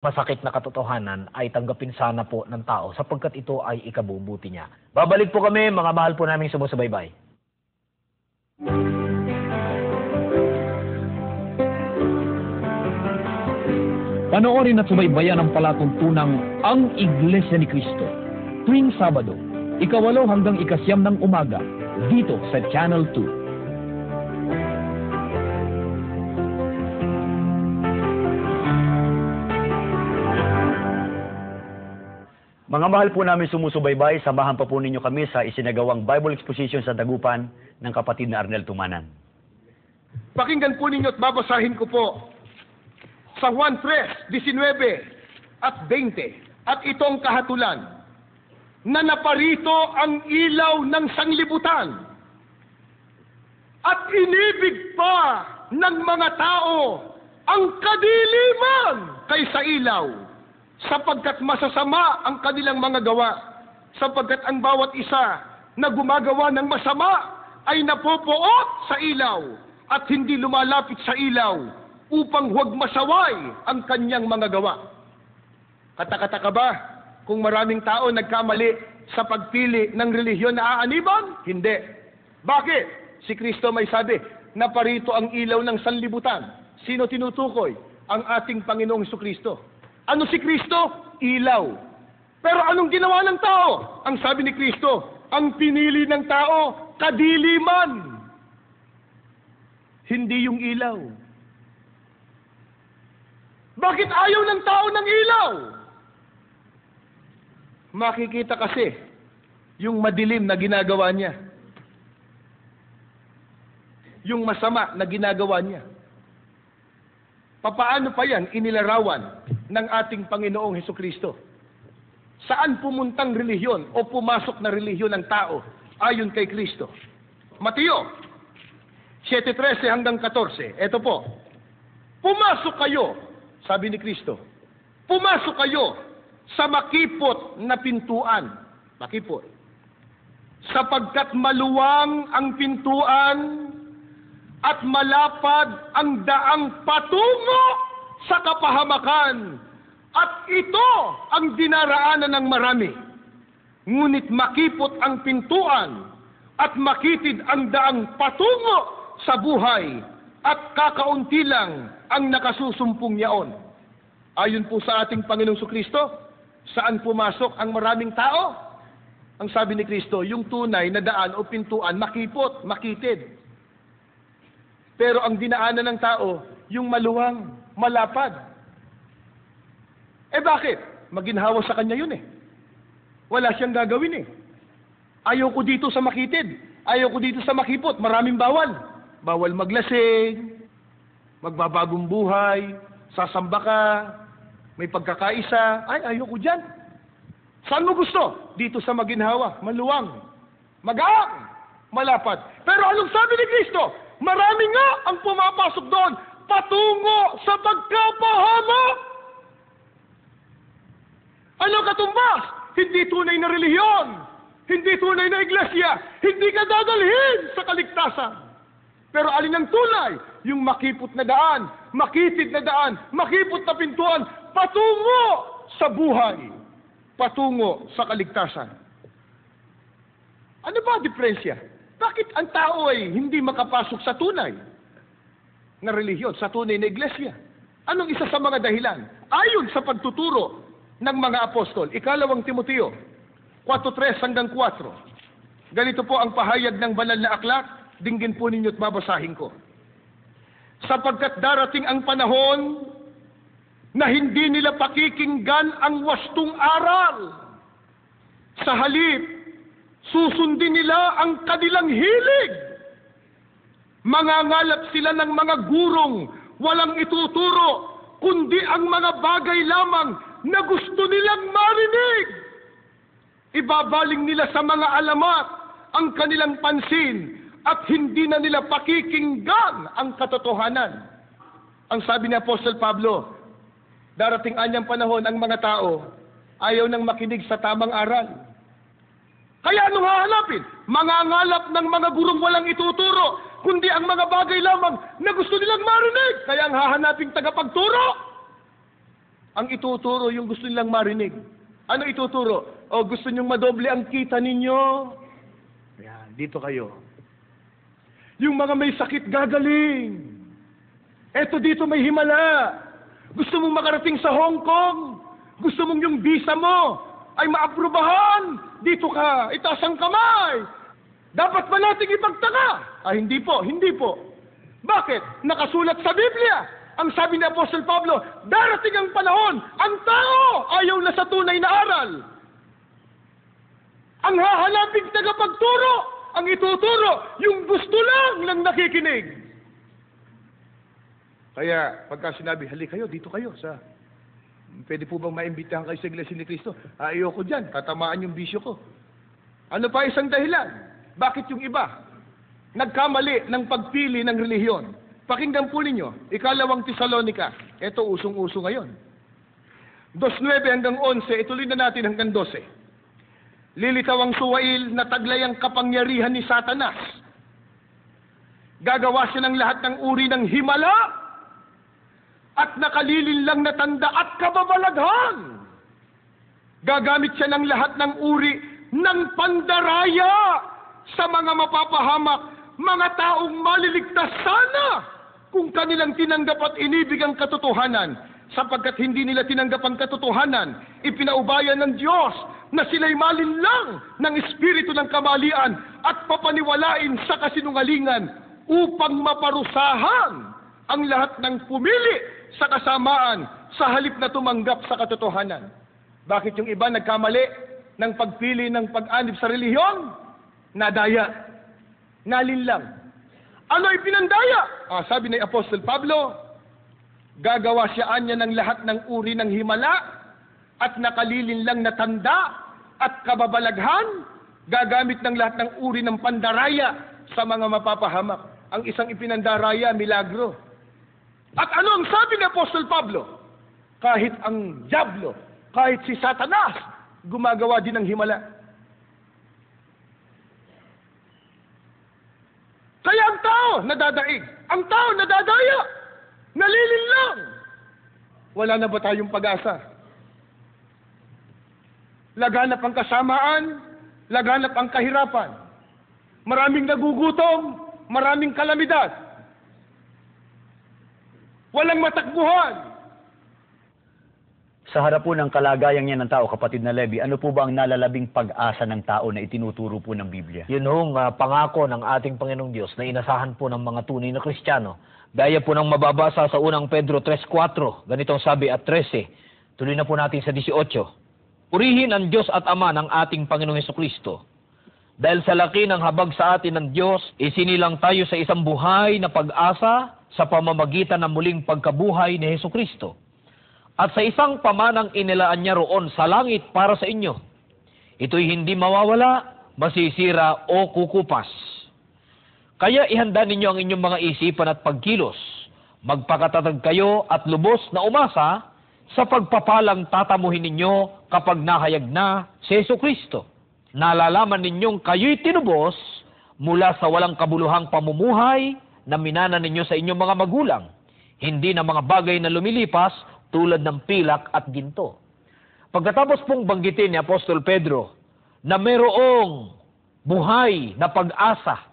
masakit na katotohanan ay tanggapin sana po ng tao sapagkat ito ay ikabubuti niya. Babalik po kami, mga mahal po naming sumusubaybay. Panoorin at subaybayan ang palatuntunang Ang Iglesia ni Cristo tuwing Sabado, 8 hanggang 9 ng umaga, dito sa Channel 2. Mga mahal po namin sumusubaybay, samahan pa po ninyo kami sa isinagawang Bible Exposition sa Dagupan ng kapatid na Arnel Tumanan. Pakinggan po ninyo at babasahin ko po sa Juan 3:19 at 20. At itong kahatulan, na naparito ang ilaw ng sanglibutan at inibig pa ng mga tao ang kadiliman kaysa ilaw, sapagkat masasama ang kanilang mga gawa, sapagkat ang bawat isa na gumagawa ng masama ay napopoot sa ilaw at hindi lumalapit sa ilaw upang huwag masaway ang kanyang mga gawa. Katakata ka ba kung maraming tao nagkamali sa pagpili ng relihiyon na aaniban? Hindi. Bakit? Si Kristo may sabi, naparito ang ilaw ng sanlibutan. Sino tinutukoy? Ang ating Panginoong Jesucristo. Ano si Kristo? Ilaw. Pero anong ginawa ng tao? Ang sabi ni Kristo, ang pinili ng tao, kadiliman. Hindi yung ilaw. Bakit ayaw ng tao ng ilaw? Makikita kasi yung madilim na ginagawa niya. Yung masama na ginagawa niya. Papaano pa yan inilarawan ng ating Panginoong Hesukristo? Saan pumuntang relihiyon o pumasok na relihiyon ng tao ayon kay Kristo? Mateo 7:13 hanggang 14. Ito po. Pumasok kayo, sabi ni Kristo. Pumasok kayo sa makipot na pintuan. Makipot. Sapagkat maluwang ang pintuan at malapad ang daang patungo sa kapahamakan, at ito ang dinaraanan ng marami. Ngunit makipot ang pintuan at makitid ang daang patungo sa buhay, at kakaunti lang ang nakasusumpong niyaon. Ayon po sa ating Panginoong Jesucristo, saan pumasok ang maraming tao? Ang sabi ni Kristo, yung tunay na daan o pintuan, makipot, makitid. Pero ang dinaanan ng tao, yung maluwang, malapad. Eh bakit? Maginhawa sa kanya yun eh. Wala siyang gagawin eh. Ayaw ko dito sa makitid. Ayaw ko dito sa makipot. Maraming bawal. Bawal maglasing, magbabagong buhay, sasamba ka, may pagkakaisa. Ay, ayaw ko dyan. Saan mo gusto? Dito sa maginhawa, maluwang, magaang, malapad. Pero anong sabi ni Kristo? Marami nga ang pumapasok doon patungo sa pagkapahamak. Ano katumbas? Hindi tunay na relihiyon, hindi tunay na iglesia, hindi ka dadalhin sa kaligtasan. Pero alin ang tunay? Yung makipot na daan, makitid na daan, makipot na pintuan, patungo sa buhay, patungo sa kaligtasan. Ano ba ang diferensya? Bakit ang tao ay hindi makapasok sa tunay na relihiyon, sa tunay na iglesia? Anong isa sa mga dahilan? Ayon sa pagtuturo ng mga apostol, 2 Timoteo 4:3 hanggang 4. Ganito po ang pahayag ng banal na aklat, dinggin po ninyo at babasahin ko. Sapagkat darating ang panahon na hindi nila pakikinggan ang wastong aral. Sa halip, susundin nila ang kanilang hilig. Mangangalap sila ng mga gurong walang ituturo, kundi ang mga bagay lamang na gusto nilang marinig. Ibabaling nila sa mga alamat ang kanilang pansin at hindi na nila pakikinggan ang katotohanan. Ang sabi ni Apostol Pablo, darating anyang panahon ang mga tao ayaw nang makinig sa tamang aral. Kaya anong hahanapin? Mangangalap ng mga gurong walang ituturo, kundi ang mga bagay lamang na gusto nilang marinig. Kaya ang hahanaping tagapagturo. ang ituturo yung gusto nilang marinig. Ano ituturo? O gusto niyong madoble ang kita ninyo? Ayan, dito kayo. Yung mga may sakit gagaling. Eto dito may himala. Gusto mong makarating sa Hong Kong. Gusto mong yung visa mo ay maaprubahan. Dito ka, itaas ang kamay. Dapat ba nating ipagtaka? Hindi po, hindi po. Bakit? Nakasulat sa Biblia. Ang sabi ni Apostol Pablo, darating ang panahon, ang tao ayaw na sa tunay na aral. Ang hahanaping tagapagturo, ang ituturo, yung gusto lang ng nakikinig. Kaya, pagka sinabi, halik kayo, dito kayo sa... Pwede po bang maimbitahan kayo sa Iglesia ni Cristo? Ayoko dyan, tatamaan yung bisyo ko. Ano pa isang dahilan? Bakit yung iba nagkamali ng pagpili ng relihiyon? Pakinggan po ninyo, ikalawang Tesalonica. Ito, usong-uso ngayon. 2:9 hanggang 11, ituloy na natin hanggang 12. Lilitaw ang suwail na taglay ang kapangyarihan ni Satanas. Gagawa siya ng lahat ng uri ng himala at nakalilin lang na tanda at kababalaghan. Gagamit siya ng lahat ng uri ng pandaraya sa mga mapapahamak, mga taong maliligtas sana kung kanilang tinanggap at inibig ang katotohanan, sapagkat hindi nila tinanggap ang katotohanan, ipinaubayan ng Diyos na sila'y malinlang ng espiritu ng kamalian at papaniwalain sa kasinungalingan upang maparusahan ang lahat ng pumili sa kasamaan sa halip na tumanggap sa katotohanan. Bakit yung iba nagkamali ng pagpili ng pag-anib sa relihiyon? Nadaya. Nalinlang. Ano ay pinandaya? Sabi ni Apostol Pablo, gagawa siya niya ng lahat ng uri ng himala at nakalilin lang na tanda at kababalaghan, gagamit ng lahat ng uri ng pandaraya sa mga mapapahamak. Ang isang ipinandaraya, milagro. At ano ang sabi ni Apostol Pablo? Kahit ang diablo, kahit si Satanas, gumagawa din ng himala. Kaya ang tao nadadaig, ang tao nadadaya, nalilinlang. Wala na ba tayong pag-asa? Laganap ang kasamaan, laganap ang kahirapan. Maraming nagugutom, maraming kalamidad. Walang matakbuhan. Sa harap po ng kalagayang yan ng tao, kapatid na Levi, ano po ba ang nalalabing pag-asa ng tao na itinuturo po ng Biblia? Yun hong pangako ng ating Panginoong Diyos na inasahan po ng mga tunay na Kristiyano. Gaya po ng mababasa sa unang Pedro 3:4, ganitong sabi at 13. Tuloy na po natin sa 18. Purihin ang Diyos at Ama ng ating Panginoong Hesukristo. Dahil sa laki ng habag sa atin ng Diyos, isinilang tayo sa isang buhay na pag-asa sa pamamagitan ng muling pagkabuhay ni Hesukristo. At sa isang pamanang inilaan niya roon sa langit para sa inyo. Ito'y hindi mawawala, masisira o kukupas. Kaya ihanda ninyo ang inyong mga isipan at pagkilos. Magpakatatag kayo at lubos na umasa sa pagpapalang tatamuhin ninyo kapag nahayag na si Jesucristo. Nalalaman ninyong kayo'y tinubos mula sa walang kabuluhang pamumuhay na minana ninyo sa inyong mga magulang. Hindi na mga bagay na lumilipas tulad ng pilak at ginto. Pagkatapos pong banggitin ni Apostol Pedro na mayroong buhay na pag-asa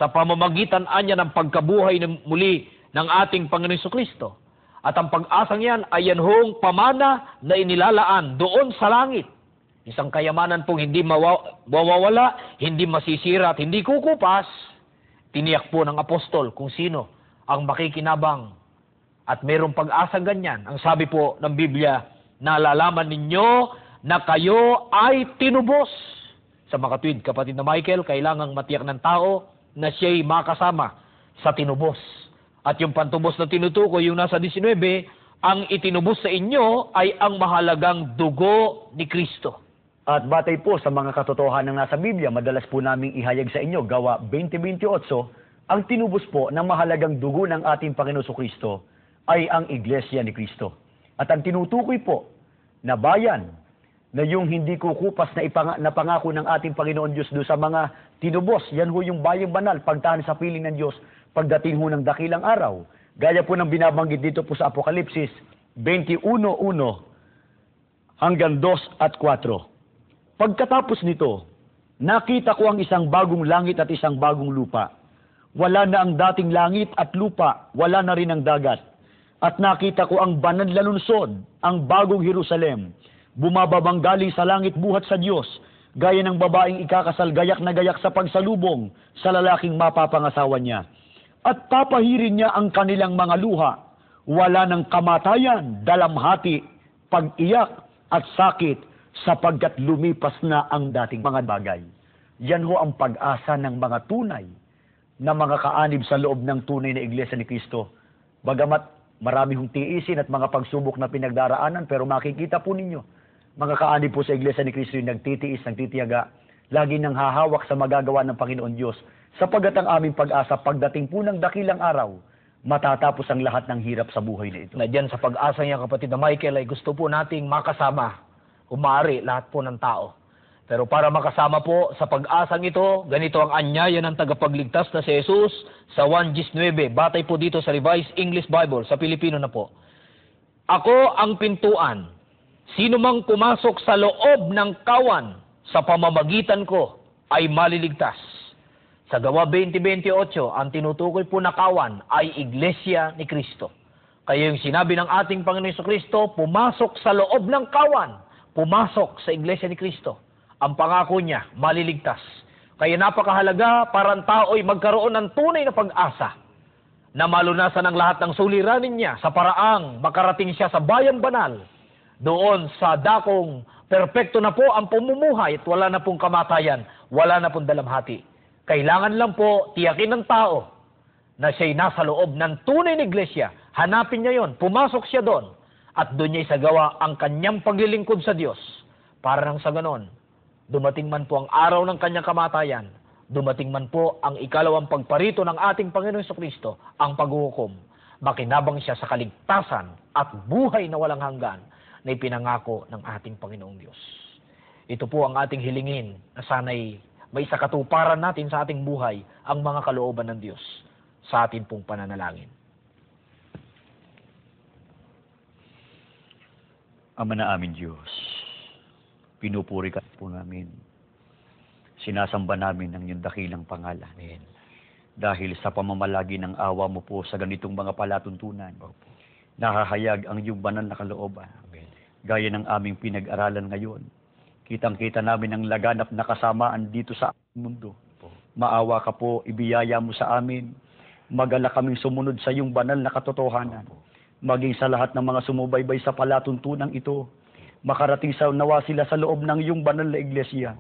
sa pamamagitan anya ng pagkabuhay muli ng ating Panginoon Jesucristo. At ang pag-asang yan ay yan hong pamana na inilalaan doon sa langit. Isang kayamanan pong hindi mawawala, hindi masisira at hindi kukupas. Tiniyak po ng apostol kung sino ang makikinabang at mayroong pag-asa ganyan. Ang sabi po ng Biblia, nalalaman ninyo na kayo ay tinubos. Sa makatwid, kapatid na Michael, kailangang matiyak ng tao na siya'y makasama sa tinubos. At yung pantubos na tinutukoy, yung nasa 19, ang itinubos sa inyo ay ang mahalagang dugo ni Kristo. At batay po sa mga katotohanan ng nasa Biblia, madalas po naming ihayag sa inyo, Gawa 20:28, ang tinubos po ng mahalagang dugo ng ating Panginoon Jesucristo ay ang Iglesia ni Cristo. At ang tinutukoy po na bayan na yung hindi kukupas na pangako ng ating Panginoon Diyos doon sa mga tinubos, yan ho yung bayang banal, pagtahan sa piling ng Diyos, pagdating ho ng dakilang araw. Gaya po ng binabanggit dito po sa Apokalipsis, 21:1 hanggang 2 at 4. Pagkatapos nito, nakita ko ang isang bagong langit at isang bagong lupa. Wala na ang dating langit at lupa, wala na rin ang dagat. At nakita ko ang banal na lungsod, ang bagong Jerusalem, bumababang galing sa langit buhat sa Diyos, gaya ng babaeng ikakasal gayak na gayak sa pagsalubong sa lalaking mapapangasawa niya. At papahirin niya ang kanilang mga luha. Wala ng kamatayan, dalamhati, pag-iyak at sakit, sapagkat lumipas na ang dating mga bagay. Yan ho ang pag-asa ng mga tunay na mga kaanib sa loob ng tunay na Iglesia ni Cristo. Bagamat marami hong tiisin at mga pagsubok na pinagdaraanan, pero makikita po ninyo, mga kaanib po sa Iglesia ni Cristo yung nagtitiis, nagtitiyaga, lagi nang hahawak sa magagawa ng Panginoon Diyos, sapagat ang aming pag-asa pagdating po ng dakilang araw, matatapos ang lahat ng hirap sa buhay na ito. Na dyan sa pag-asa niya, kapatid na Michael, ay gusto po nating makasama, umari lahat po ng tao. Pero para makasama po sa pag-asang ito, ganito ang anyaya ng tagapagligtas na si Jesus sa 1:19. Batay po dito sa Revised English Bible, sa Pilipino na po. Ako ang pintuan. Sino mang pumasok sa loob ng kawan sa pamamagitan ko ay maliligtas. Sa Gawa 20:28, ang tinutukoy po na kawan ay Iglesia ni Cristo. Kaya yung sinabi ng ating Panginoon Jesucristo, pumasok sa loob ng kawan, pumasok sa Iglesia ni Cristo. Ang pangako niya, maliligtas. Kaya napakahalaga para ang tao ay magkaroon ng tunay na pag-asa na malunasan ang lahat ng suliranin niya sa paraang makarating siya sa bayan banal. Doon sa dakong perpekto na po ang pamumuhay at wala na pong kamatayan, wala na pong dalamhati. Kailangan lang po tiyakin ng tao na siya'y nasa loob ng tunay na iglesia. Hanapin niya yon, pumasok siya doon at doon niya isagawa ang kanyang paglilingkod sa Diyos. Para nang sa ganon, dumating man po ang araw ng kanyang kamatayan, dumating man po ang ikalawang pagparito ng ating Panginoon Jesucristo, ang paghuhukom, makinabang siya sa kaligtasan at buhay na walang hanggan na ipinangako ng ating Panginoong Diyos. Ito po ang ating hilingin na sana'y may sakatuparan natin sa ating buhay ang mga kalooban ng Diyos sa ating pong pananalangin. Ama na aming Diyos, pinupuri ka po namin. Sinasamba namin ang iyong dakilang pangalan. Amen. Dahil sa pamamalagi ng awa mo po sa ganitong mga palatuntunan, nahahayag ang iyong banal na kalooban. Amen. Gaya ng aming pinag-aralan ngayon, kitang-kita namin ang laganap na kasamaan dito sa mundo. Maawa ka po, ibiyaya mo sa amin, magala kaming sumunod sa iyong banal na katotohanan, maging sa lahat ng mga sumubaybay sa palatuntunan ito, makarating sa nawa sila sa loob ng iyong banal na iglesia,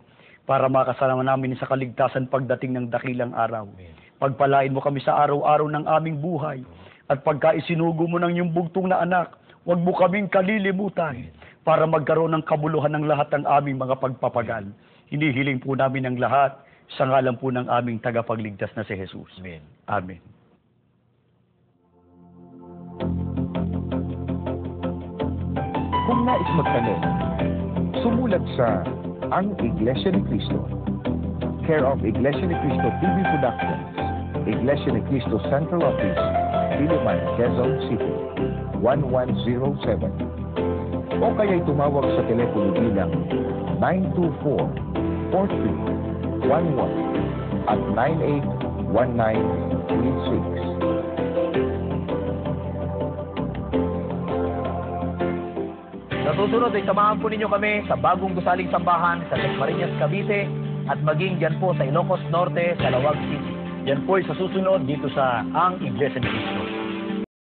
para makasama namin sa kaligtasan pagdating ng dakilang araw. Pagpalain mo kami sa araw-araw ng aming buhay, at pagka isinugo mo ng iyong bugtong na anak, huwag mo kaming kalilimutan, para magkaroon ng kabuluhan ng lahat ng aming mga pagpapagal. Hinihiling po namin ang lahat sa ngalan po ng aming tagapagligtas na si Jesus. Amen. Amen. Kung nais magtanong, sumulat sa Ang Iglesia ni Cristo, care of Iglesia ni Cristo TV Productions, Iglesia ni Cristo Central Office, Diliman, Quezon City, 1107. O kaya'y tumawag sa telepono bilang 924-4311 at 981936. Sa susunod ay samahan po ninyo kami sa bagong gusaling sambahan sa Dasmariñas, Cavite at maging dyan po sa Ilocos Norte, Calawag City. Yan po ay sa susunod dito sa Ang Iglesia ni Cristo.